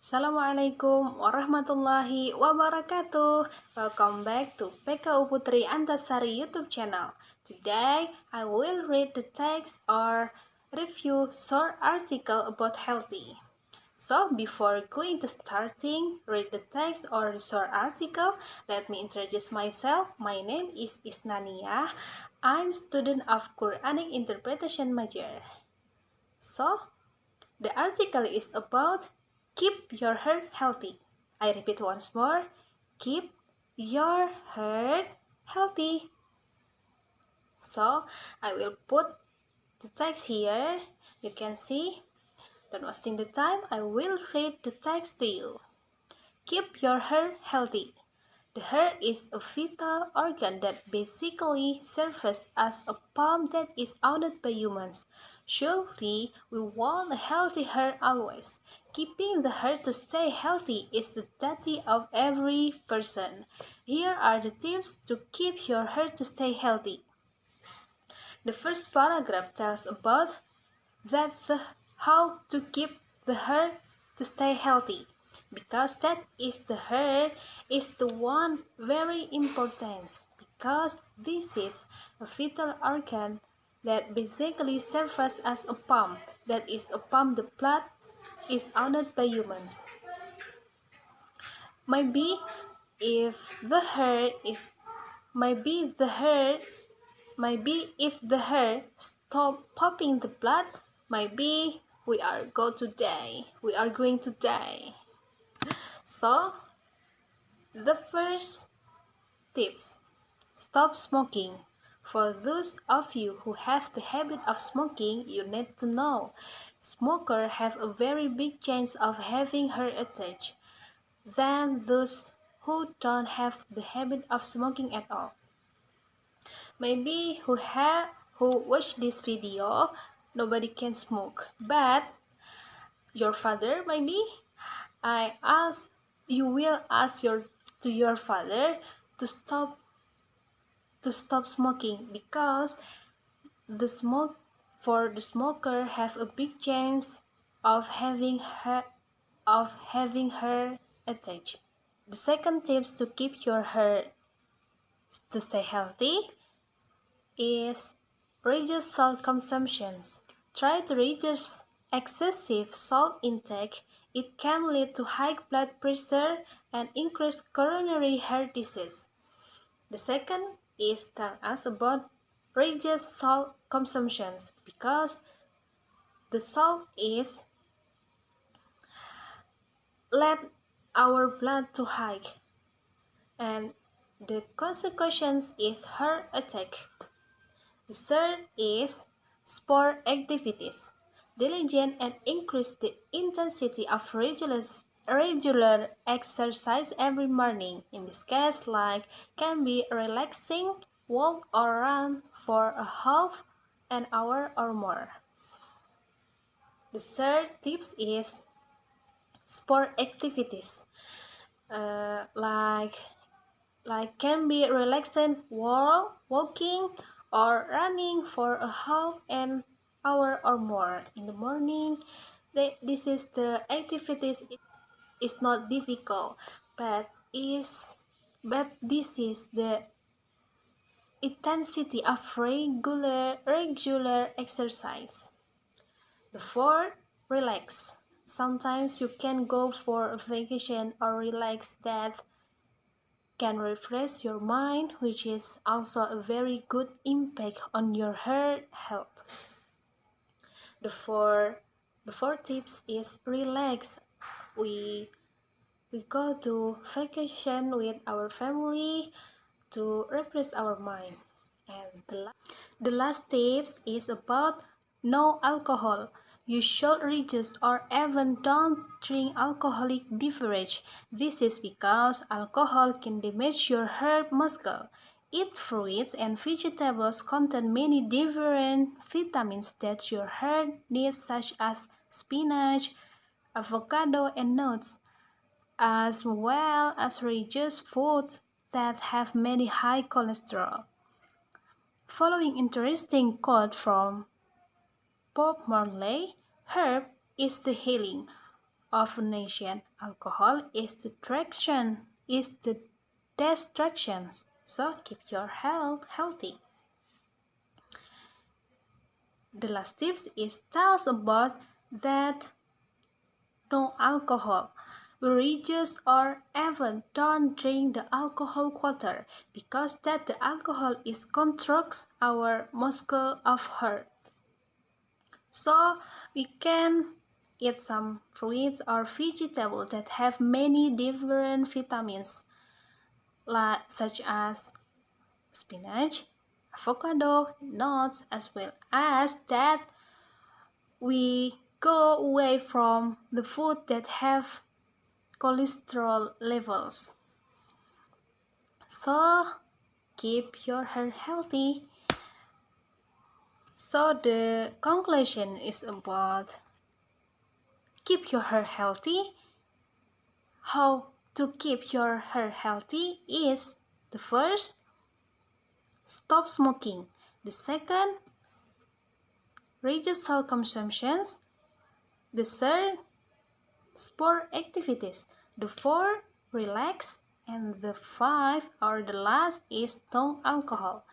Assalamualaikum warahmatullahi wabarakatuh. Welcome back to PKU Putri Antasari YouTube channel. Today, I will read the text or review short article about healthy. So, before going to starting, read the text or the short article, let me introduce myself. My name is Isnaniah. I'm student of Quranic interpretation major. So, the article is about keep your heart healthy. I repeat once more, keep your heart healthy. So, I will put the text here. You can see. Don't wasting the time, I will read the text to you. Keep your heart healthy. The heart is a vital organ that basically serves as a pump that is owned by humans. Surely, we want a healthy heart always. Keeping the heart to stay healthy is the duty of every person. Here are the tips to keep your heart to stay healthy. The first paragraph tells about how to keep the heart to stay healthy, because that is the heart is the one very important, because this is a vital organ that basically serves as a pump, that is a pump the blood is owned by humans. Maybe if the heart is maybe if the heart stop pumping the blood, maybe we are going to die. So, the first tips, stop smoking. For those of you who have the habit of smoking, you need to know, smokers have a very big chance of having heart attack than those who don't have the habit of smoking at all. Maybe who watch this video, nobody can smoke, but your father maybe you will ask your father to stop smoking, because the smoker have a big chance of having her attack. The second tips to keep your heart to stay healthy is reduce salt consumptions. Try to reduce excessive salt intake. It can lead to high blood pressure and increased coronary heart disease. The second is tell us about reduce salt consumptions, because the salt is let our blood to high, and the consequence is heart attack. The third is sport activities. Diligent and increase the intensity of regular exercise every morning. In this case, like can be relaxing, walk or run for a half an hour or more. The third tips is sport activities. Like can be relaxing, walking or running for a half an hour or more in the morning. This is the activities is not difficult, but this is the intensity of regular exercise. The fourth, relax. Sometimes you can go for a vacation or relax that can refresh your mind, which is also a very good impact on your heart health. The fourth tips is relax. We go to vacation with our family to refresh our mind. And the last tips is about no alcohol. You should reduce or even don't drink alcoholic beverage. This is because alcohol can damage your heart muscle. Eat fruits and vegetables contain many different vitamins that your heart needs, such as spinach, avocado, and nuts, as well as reduce foods that have many high cholesterol. Following interesting quote from Bob Marley, herb is the healing. of a nation. Alcohol is the distractions. So keep your health healthy. The last tips is tell us about that no alcohol. We reduce or even don't drink the alcohol water because that the alcohol is contracts our muscle of heart. So we can eat some fruits or vegetables that have many different vitamins, such as spinach, avocado, nuts, as well as that we go away from the food that have cholesterol levels. So keep your hair healthy. So the conclusion is about keep your hair healthy. How to keep your hair healthy is the first, stop smoking. The second, reduce salt consumptions. The third, sport activities. The fourth, relax. And the five or the last is no alcohol.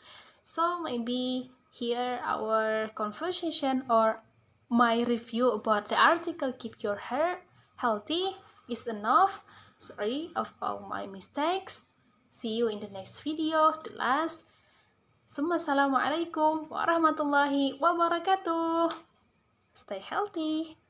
So maybe here our conversation or my review about the article keep your hair healthy is enough. Sorry of all my mistakes. See you in the next video, the last. Assalamualaikum warahmatullahi wabarakatuh. Stay healthy.